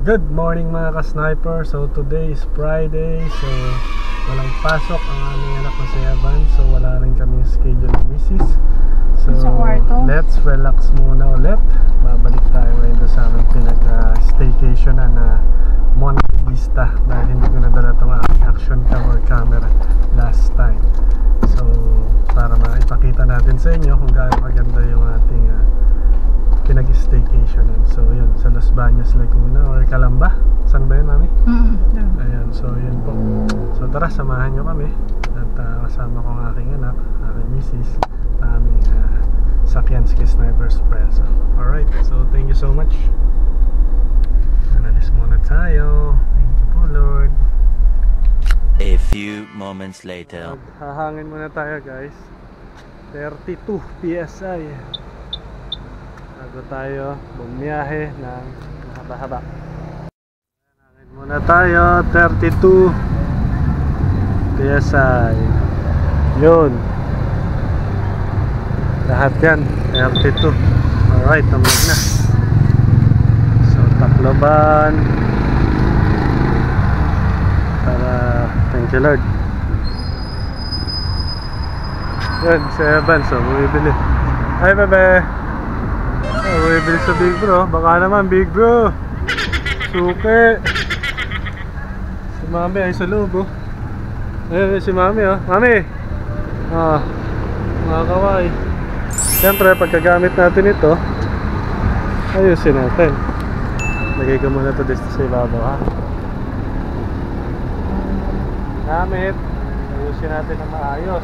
Good morning mga ka-sniper. So today is Friday. So walang pasok ang aming anak na si Evan. So wala rin kaming schedule ni Mrs. So let's relax muna ulit. Babalik tayo ngayon sa aming pinag-staycation na Monte Vista. Dahil hindi ko nadala itong action camera last time. So para maipakita natin sa inyo kung gaano maganda yung ating pinag-staycationin. So yun, sa Los Baños, Laguna or Calamba. Saan ba yun, Mami? Ayan, so yun po. So tara, samahan nyo kami. At kasama ko ang aking anak, aking misis, aming Sakyanski Sniper Espresso. Alright, so thank you so much. Analis muna tayo. Thank you po, Lord. A few moments later. Hahangin muna tayo, guys. 32 PSI. Bago tayo bumiyahe ng haba-haba. Hangin muna tayo. 32 PSI. Yun. Lahat yan 32. Alright, tamad na. So Tacloban. Para thank you, Lord. Yun, si Evan. So bumibili. Hi, bebe. Bumibili sa Big Bro. Baka naman Big Bro. Suke. Si Mami ay sa loob, oh. Ayun si Mami, oh. Mami. Mga kaway. Siyempre pagkagamit natin ito, ayusin natin. Lagay ko muna ito dito sa ibabaw, ha. Gamit, ayusin natin na maayos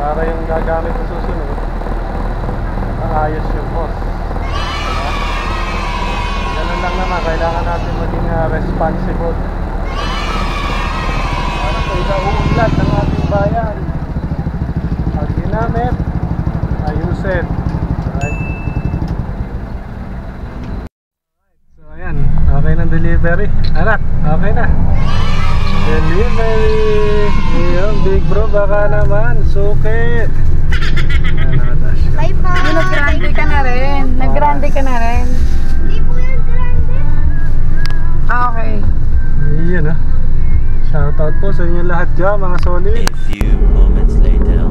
para yung gagamit na susunod maayos yung boss, diba? Ganun lang naman, kailangan natin maging responsible para sa ilauunlad ng ating bayan. Pag ginamit, ayusin. Alright. So ayan, okay ng delivery. Anak, okay na. Delivery. Yung Big Bro baka naman suke. Bye po. Nag-grande ka na rin. Nag-grande ka na rin. Hindi po yan grande. Okay. Ayan, ah. Shoutout po sa inyo lahat dyan, mga solid. A few moments later.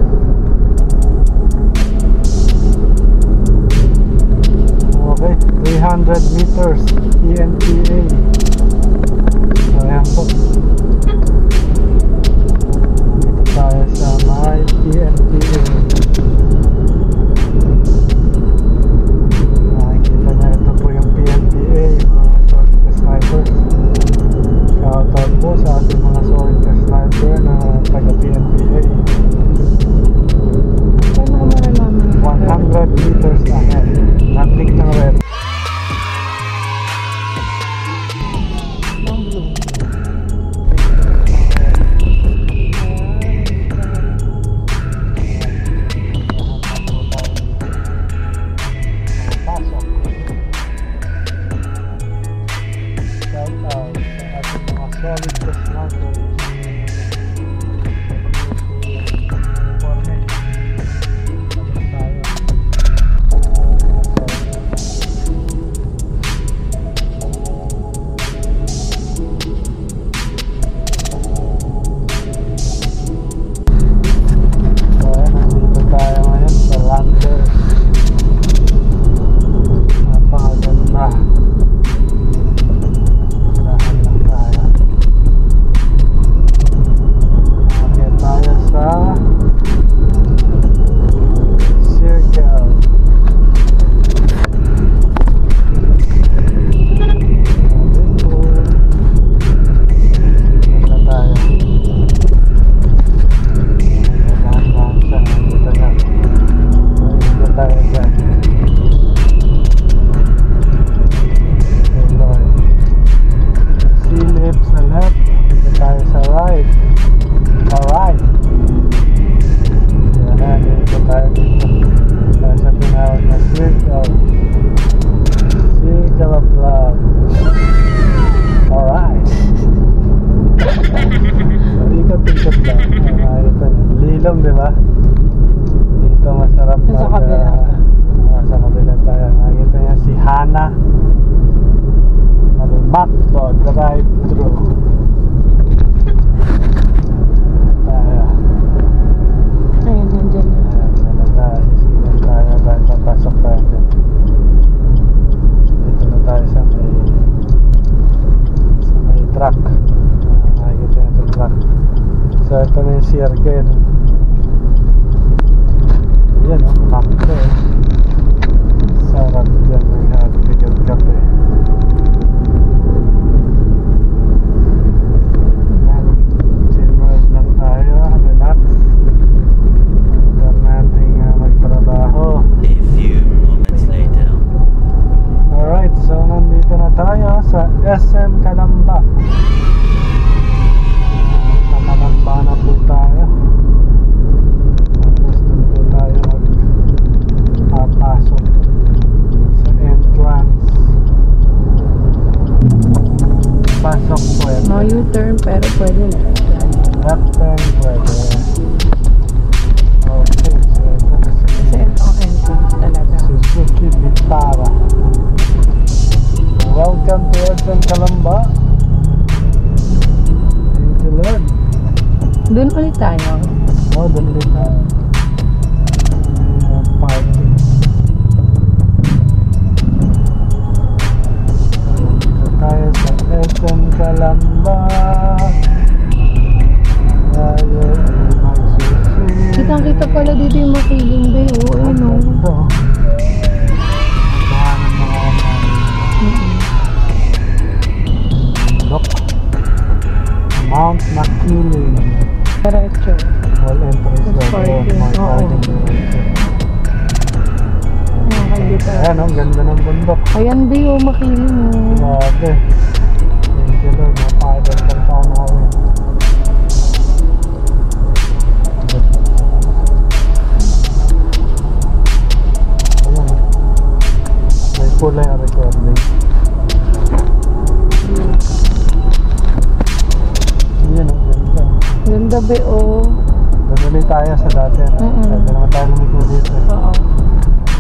Okay, 300 meters PNPA. So ayan po. Dito tayo sa may PNPA. Nakikita na ito po yung PNPA, mga solid snipers. Shoutout po sa ating mga solid sniper na taga PNPA. 100 meters ahead. Natik ng red. Ilong, di ba? Dito masarap sa kabila tayo. Nakikita niya si Hana. U-turn pero pwede left yan. Left turn pwede. Okay, so ito na Kasi ito ang entrance talaga. Suzuki Vitara. Welcome to SM Calamba. Thank you, Lord. Doon ulit tayo. Oh, doon ulit tayo. Parking. Dito tayo sa SM Calamba. Tayo ay magsusunod. Kitang-kita pala dito yung makiling bay. Oo, ayun o. Ito. Abangan mo ako Look. Mount Makiling. Diretso. All entries Tapos daw. parking. May Oo. parking diretso. Nakakita. Ayan, ang ganda ng bundok. Ayan bay o, makiling o. Grabe. Thank you, Lord. Napagal kang taon na kami. Ayan. May kulay ang recording. Ayan, ang ganda. Ganda bay o. Doon ulit tayo sa dati. Pwede naman tayo lumiko dito. Oo.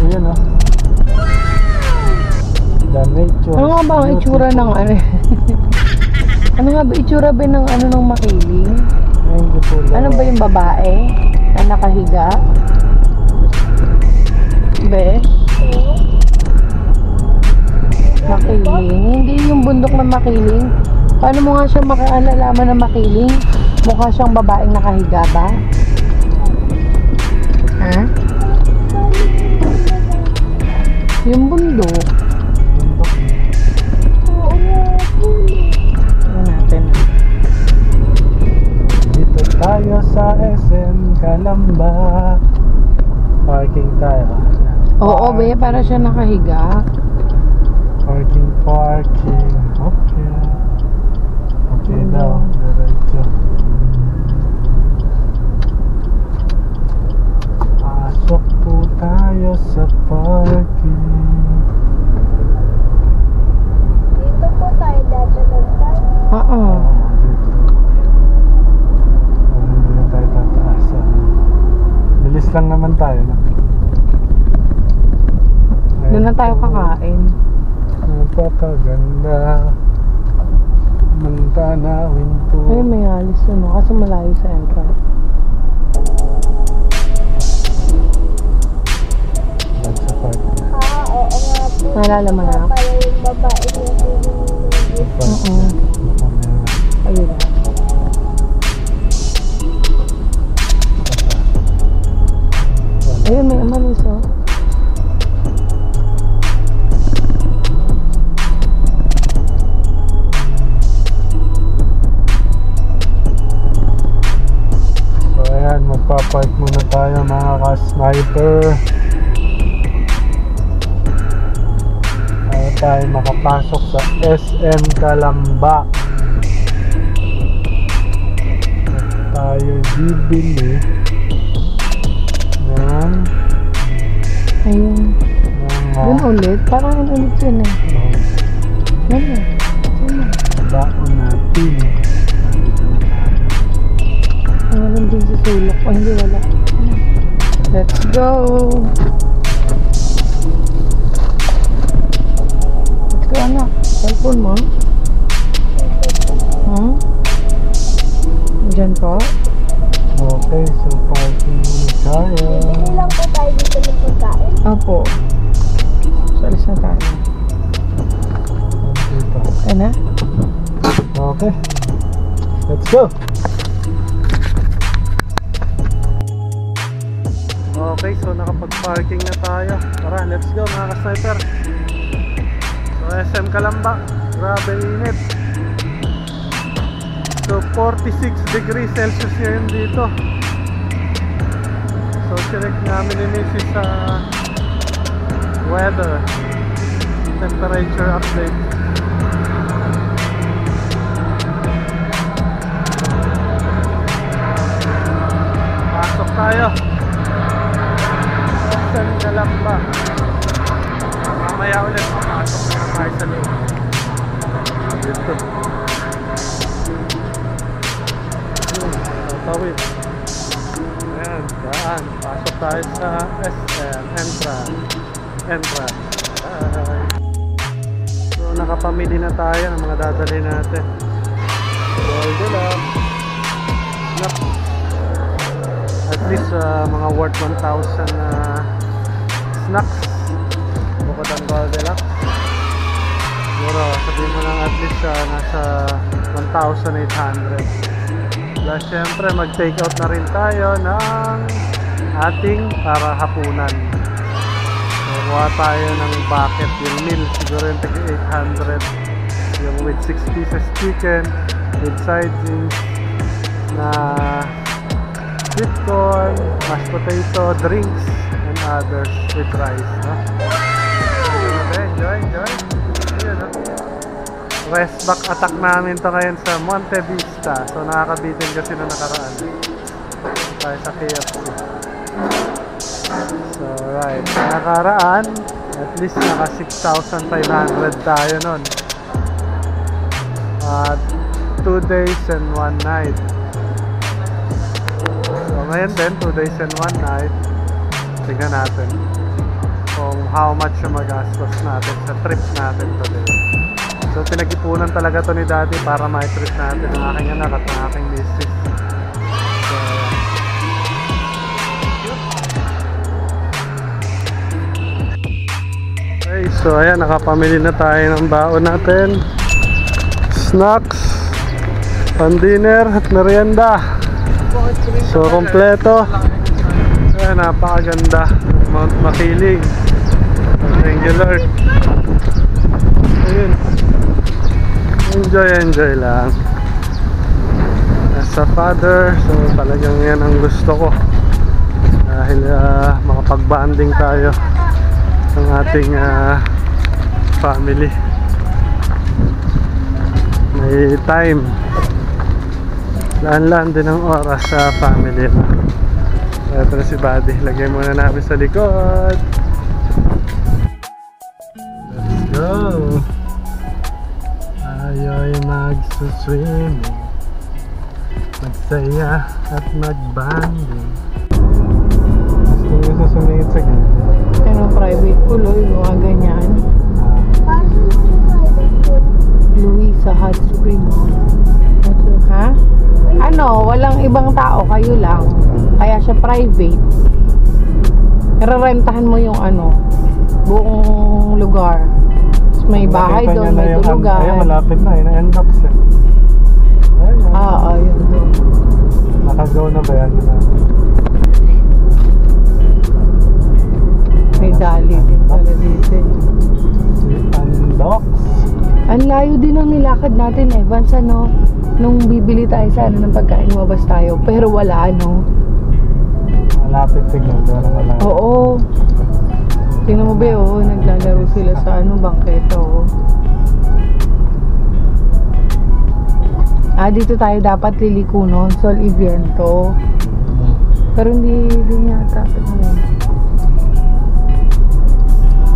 Ayan, oh. The nature. Ano nga ba ang itsura ng ano? Ano nga ba itsura ba ng ano ng makiling? Ano ba yung babae na nakahiga? Be? Makiling? Hindi yung bundok na makiling. Paano mo nga siya makaalalaman na makiling? Mukha siyang babaeng nakahiga ba? Ha? Yung bundok. Tingnan natin. Dito tayo sa SM Calamba. Parking tayo. Oo, be, para siya nakahiga. Parking. Okay. Okay daw. Diretso. Pasok po tayo sa parking. Dito po tayo dati nagpark. Oo. Hindi na tayo tataas. Bilis lang naman tayo, no? Doon na tayo kakain. Napakaganda ng tanawin po. Ay, may alis yun, no? Kasi malayo sa entrance. Yan sa parking. Oo nga po. Naalala mo na? Pala yung babae yung Sa parking. Oo. Ayun na. Ayun, may amalis, oh. So ayan, magpapark muna tayo mga ka-sniper. Para tayo makapasok sa SM Calamba. At tayo bibili ng Ayun. Doon ulit? Parang ulit yun eh. Yan eh. baon natin. Nandito na tayo. Meron din sa sulok. Oh, hindi wala. Let's go! Let's go, anak. Cellphone mo? Hmm? Diyan po? Okay, so parking muna tayo. Bibili lang po tayo dito ng pagkain. Opo. So, alis na tayo. Dito. Ayan na? Okay. Let's go! Okay, so nakapag-parking na tayo. Tara, let's go mga ka-sniper. So SM Calamba, grabe init. So 46 degrees Celsius ngayon dito. So check namin ni Mrs. sa weather, temperature update. Pasok tayo. SM Calamba. Mamaya ulit, papasok na tayo sa loob. Dito. Tawid. Ayan, daan. Pasok tayo sa SM entrance. So nakapamili na tayo ng mga dadalhin natin. Goldilocks, snacks. At least mga worth 1,000 snacks. Bukod ang Goldilocks. Siguro sabihin mo lang at least nasa 1,800. Plus syempre mag take out na rin tayo ng ating para hapunan. So kuha tayo ng bucket, yung meal siguro yung tag 800, yung with 6 pieces chicken with side drinks na sweet corn, mashed potato, drinks and others with rice, no? Enjoy. Ayun, no? Rest back attack namin to ngayon sa Monte Vista. So nakakabitin kasi na nakaraan tayo sa KFC. So right, nakaraan at least naka 6,500 tayo nun at 2 days and 1 night. So ngayon din 2 days and 1 night. Tingnan natin kung how much yung magastos natin sa trip natin today. So pinag-ipunan talaga to ni Daddy para ma-trip natin ang aking anak at ang aking misis. So, okay, so ayan, nakapamili na tayo ng baon natin. Snacks, pan dinner at merienda. So kompleto. Ayan, napakaganda. Mount Makiling. Thank you Lord. Ayun. Enjoy lang. As a father, so talagang yan ang gusto ko. Dahil makapag-bonding tayo ng ating family. May time. Laan-laan din ang oras sa family. Ito na si Buddy. Lagay muna namin sa likod. Let's go! Tayo'y magsuswimming, magsaya at magbanding. Gusto nyo sa sumingit sa gilid? Ano, private pool o yung mga ganyan. Louisa Hot Springs. Ha? Ano, walang ibang tao, kayo lang. Kaya siya private. Nararentahan mo yung ano, buong lugar. May bahay doon, may tulugan. Ayun, malapit na, na-endocks eh. Ayun doon. Nakagaw na ba yan? May dali din pala dito. Endocks? Ang layo din ang nilakad natin, Evans, ano? Nung bibili tayo sana ng pagkain, mabas tayo. Pero wala, ano? Malapit tignan, wala. Oo. Tingnan mo ba, naglalaro sila sa ano, bangketa, dito tayo dapat liliko nun, Sol Iviento. Pero hindi yata.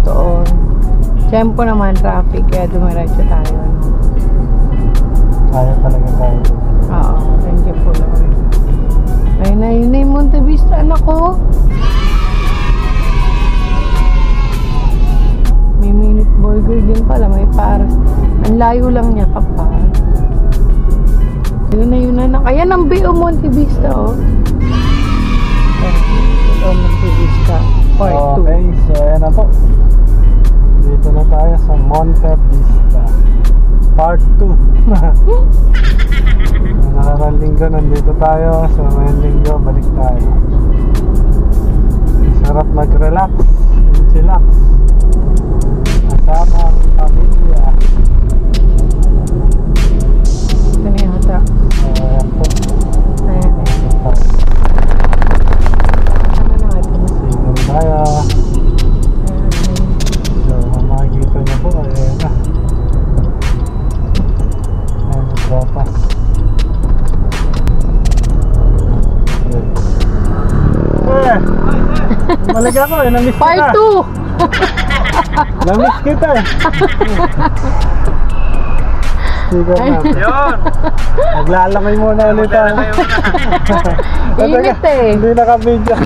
Doon. Tempo naman, traffic, kaya dumiretso tayo, ano. Kaya talaga tayo. Oo, thank you po, Lord. Ayun na yung Monte Vista, anak ko. May minute burger din pala, may paras. Ang layo lang niya kapag. Yun na. Ayan ang B.O. Monte Vista, B.O. Monte Vista, part 2. Okay, so ayan na po. Dito na tayo sa Monte Vista, part 2. Nakarang linggo nandito tayo, so ngayong linggo balik tayo. Sarap mag-relax and chillax kasama ang pamilya. Ito na yata. Ayan po. Ayan. Ano na nga ito? Signal tayo. So makikita niyo po, ayan na. Ayan ang tropas. Balik ako eh, namiss kita. Part 2! Namiss kita eh. speaker natin. Yun! Naglalamay muna ulit tayo. Init eh. Hindi naka-video.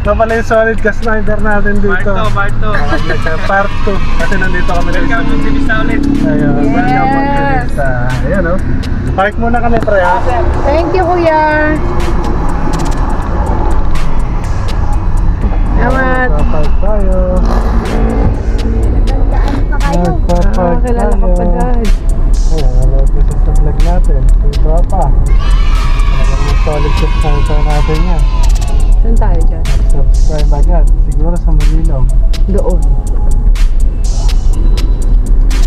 Ito pala yung solid ka sniper natin dito. Part 2. Part 2. Kasi nandito kami na Welcome to Sibista ulit. Ayun, welcome to Sibista. Ayan o. Park muna kami, pre, ha? Thank you, kuya. Salamat. Park tayo. Ah, kilala ka pa dyan. Ayan, alawad mo sa vlog natin. Yung tropa. Talagang yung solid ka sniper natin yan. Saan tayo dyan? Subscribe agad. Siguro sa Malilom. Doon.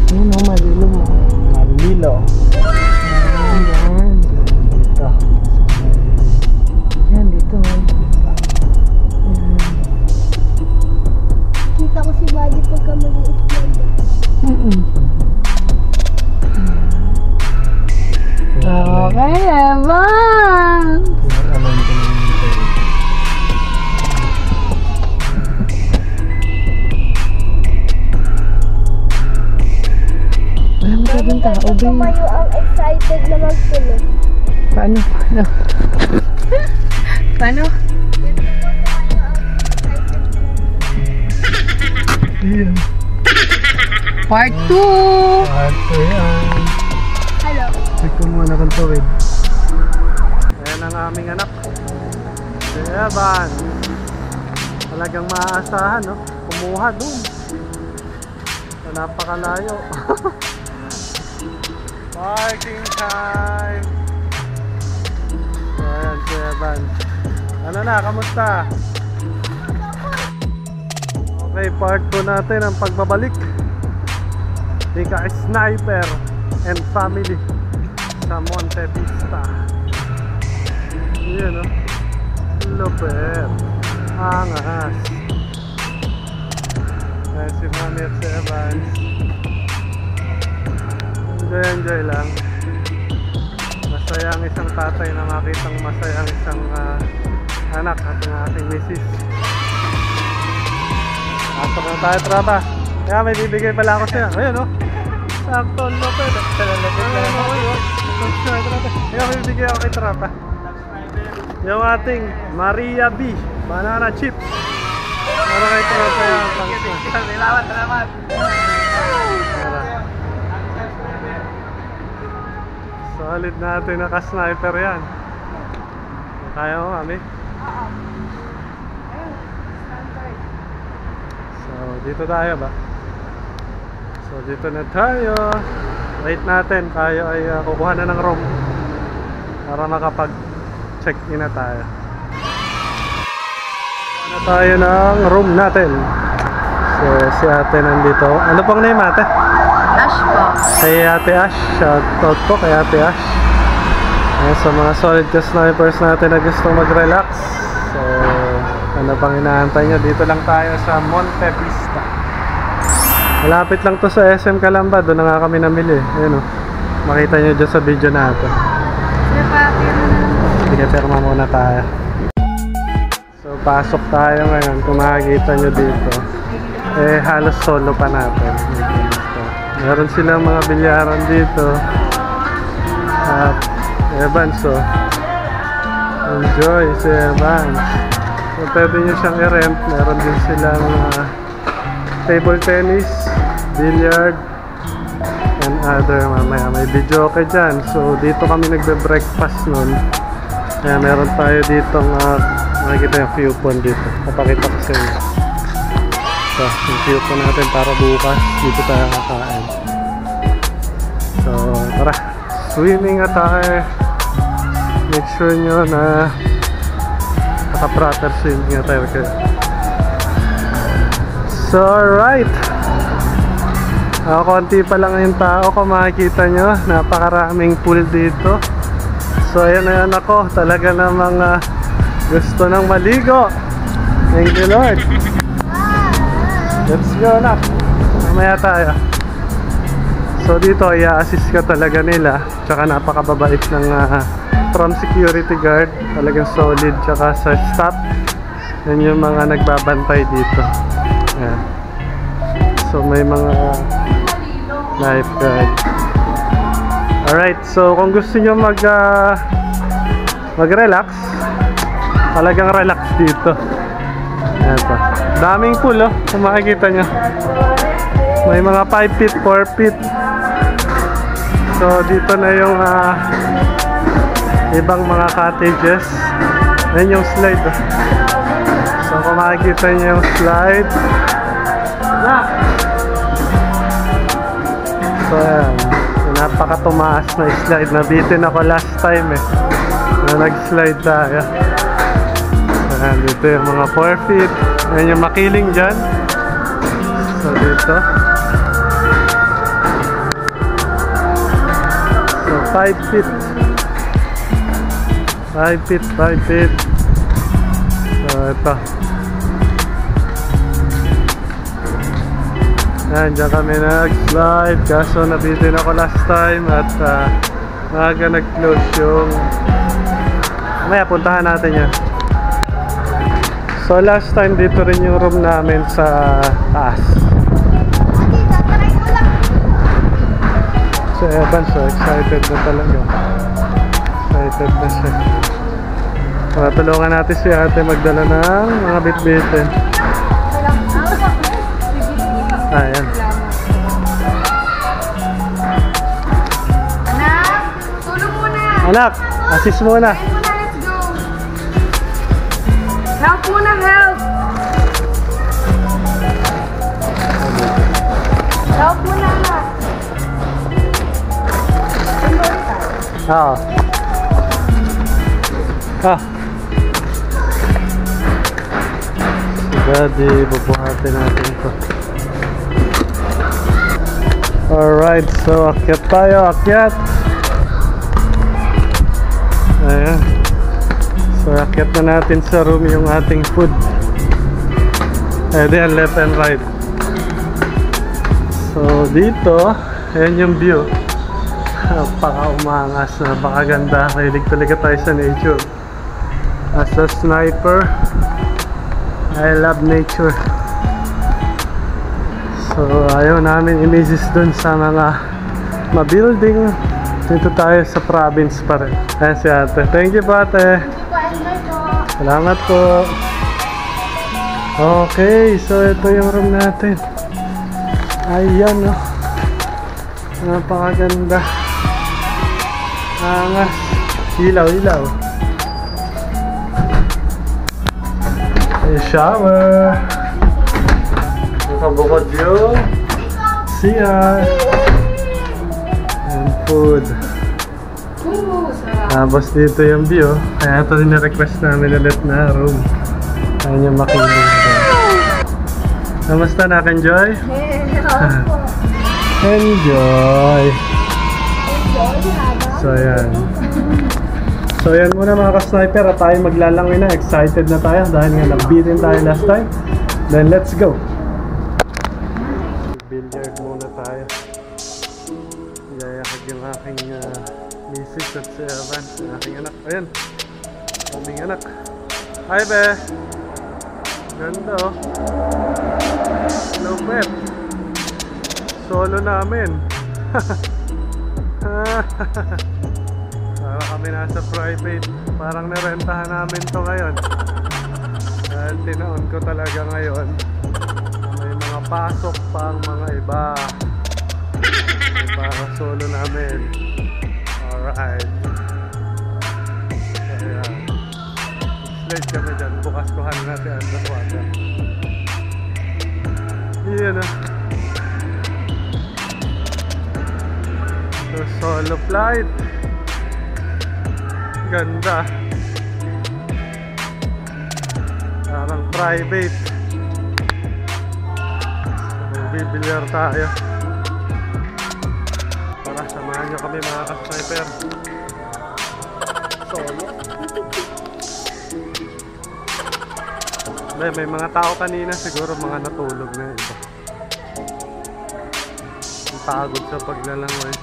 Ayun o, malilom mo. Malilom. Ayan. Dito. Ayan, dito. Kita ko si Buddy pagka maliit lang. Okay, Evan! Alam ko na yung tayo. Alam mo ka dun tao, Ito babe. kayo ang excited na magtuloy. Paano? Paano? Ayan. Part 2! Ate yan. Hello. Check ko muna kung tuwid. Ayan ang aming anak. Si Evan. Talagang maaasahan, no? Kumuha dun. So, napakalayo. Parking time! So, ayan si Evan. Ano na, kamusta? Okay, part 2 natin ang pagbabalik. Ika Sniper and family sa Monte Vista. Yun, no? Lupet. Angas. Ayan si Mami at si Evans. Enjoy lang. Masaya ang isang tatay na makitang masaya ang isang anak at ang ating misis. Pasok na tayo, traba. Kaya may bibigay pala ako sa'yo. Ayun, no? Sakto, lupet. Kaya may bibigay ako kay traba. Yung ating Maria B. Banana chips. Para kay traba yan. Salamat. Solid natin naka-sniper yan. Kaya mo, Mami? So, dito tayo ba? So, dito na tayo. Wait natin. Tayo ay kukuha na ng room para makapag-check-in na tayo. Kukuha na tayo ng room natin. So, si ate nandito. Ano pong name, ate? Ash po. Kay Ate Ash, shoutout po kay Ate Ash. Ayan, sa mga solid ka snipers natin na gusto mag-relax. So, ano pang inaantay nyo? Dito lang tayo sa Monte Vista. Malapit lang to sa SM Calamba. Doon na nga kami namili. Ayan o. Makita nyo dyan sa video natin. Sige, pirma muna tayo. So, pasok tayo ngayon. Kung makikita nyo dito, eh halos solo pa natin. Meron silang mga bilyaran dito. At Evans, so enjoy si Evans. So pwede nyo siyang i-rent. Meron din silang table tennis, billiard, and other. Mamaya may video okay dyan. So dito kami nagbe-breakfast nun. Kaya meron tayo ditong makikita yung view pond dito. Papakita ko sa inyo. So, yung view pond natin para bukas. Dito tayo kakain. So, tara. Swimming at tayo. Make sure nyo na naka-proper swimming at tayo. So, alright. Konti pa lang yung tao. Kung makikita nyo, napakaraming pool dito. So, ayan na yan ako. Talaga namang gusto nang maligo. Thank you, Lord. Let's go na. Mamaya tayo. So dito i-assist ka talaga nila. Tsaka napakababait ng from security guard. Talagang solid. Tsaka sa staff. Yan yung mga nagbabantay dito. Ayan. So may mga lifeguard. Alright, so kung gusto nyo mag-relax, talagang relax dito. Ayan po. Daming pool, oh, kung makikita nyo. May mga 5 feet, 4 feet. So dito na yung ibang mga cottages. Ayan yung slide, oh. So kung makikita nyo yung slide. So ayan, napaka-tumaas na slide. Nabitin ako last time na nag-slide tayo. Ayan, dito yung mga 4 feet. Ayan yung makiling dyan. So dito. So 5 feet. 5 feet, 5 feet. So ito. Ayan, dyan kami nag-slide. Kaso nabitin ako last time. At maaga nag-close yung... Mamaya puntahan natin yan. So last time dito rin yung room namin sa taas. So Evan, so excited na talaga. Excited na siya. Tulungan natin si ate magdala ng mga bit-bitin. Ayan. Anak, tulong muna. Anak, assist muna. Let's go. Help muna, help. Help muna. Oo. Daddy, bubuhatin natin ito. Alright, so akyat tayo, akyat. Ayan. So akyat na natin sa room yung ating food. Ayan, left and right. So dito, ayan yung view. Napaka-umangas, napakaganda. Mahilig talaga tayo sa nature. As a sniper, I love nature. So ayaw namin imisis dun sa mga ma-building. Dito tayo sa province pa rin. Ayan si ate. Thank you po ate. Salamat po. Okay, so ito yung room natin. Ayan, oh. Napakaganda. Angas. Ilaw, ilaw. May shower. Nakabukod yung CR. And food. Tapos dito yung view. Kaya ito din-request namin ulit na room. Ayan yung makinig. Kamusta? Naka-enjoy? Enjoy! So ayan. So ayan muna mga ka-sniper. At tayo maglalangoy na. Excited na tayo dahil nga nag-beatin tayo last time. Then let's go! Billiard muna tayo. Yayakag yung aking misis at si Evan. Aking anak. Ayan. Aming anak. Hi be! Ganda oh. Hello Pep. Solo namin. Para kami nasa private. Parang narentahan namin to ngayon. Dahil tinaon ko talaga ngayon. May mga pasok pa ang mga iba. Para solo namin. Alright. Ayan. Slide kami dyan. Bukas kuhan natin underwater. Yan ah. So solo flight. Ganda. Parang private. So bibilyar tayo. Para samahan nyo kami mga ka-sniper. Solo. May mga tao kanina siguro mga natulog na iba. Ang pagod sa paglalangoy.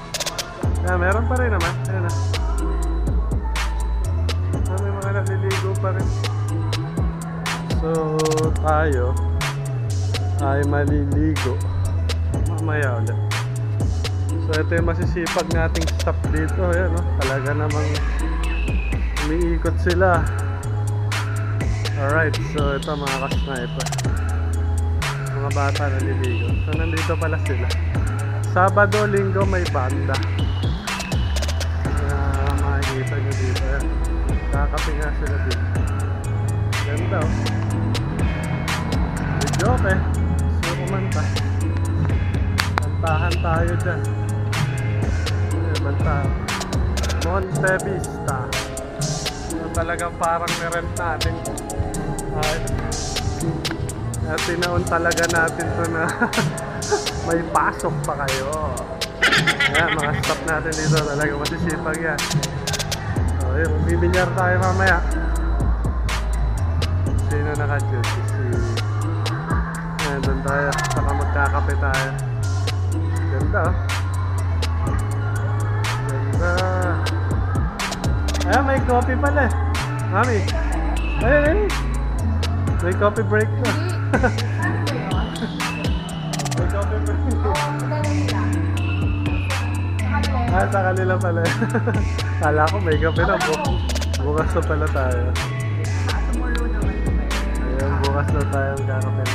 Yeah, meron pa rin naman. Ayan na. May mga naliligo pa rin. So tayo ay maliligo mamaya ulit. So So ito yung masisipag nating staff dito. Ayan, no? Talaga namang umiikot sila. Alright, so ito mga ka-sniper. Mga bata naliligo. So nandito pala sila. Sabado, linggo may banda. Makikita nyo dito. Ayan. Kakapi nga sila dito. Ganda oh. Video okay. So kumanta. Kantahan tayo dyan. Banta. Monte Vista. So, talagang parang nirent natin. At tinaon talaga natin to na may pasok pa kayo. Ayan, mga stop natin dito talaga masisipag yan. So yun, bibilyar tayo mamaya. Sino naka-duty? Ayan, doon tayo. Saka magkakape tayo. Ganda oh. Ganda. Ayan, may coffee pala eh. Mami. Ayun. May coffee break na. May coffee break. Sa kanila pala. Kala ko may kape na. Bukas na pala tayo. Ayan, bukas na tayo magkakape na.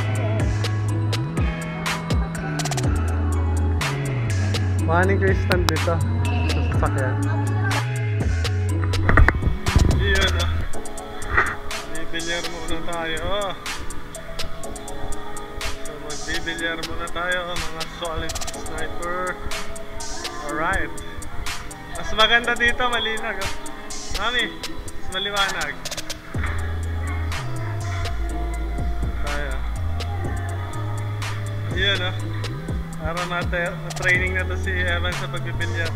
Mahaning kayo stand dito. Sa sasakyan. Iyan ah. Bibilyar muna tayo. So magbibilyar muna tayo mga solid sniper. Alright. Mas maganda dito, malinag oh. Mami, mas maliwanag. Tayo. Iyan oh. Araw natin, na-training na to si Evan sa pagbibilyar.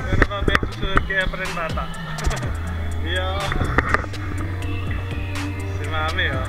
Gano'n ba bet susunod kaya pa rin bata? Yo. Si Mami oh.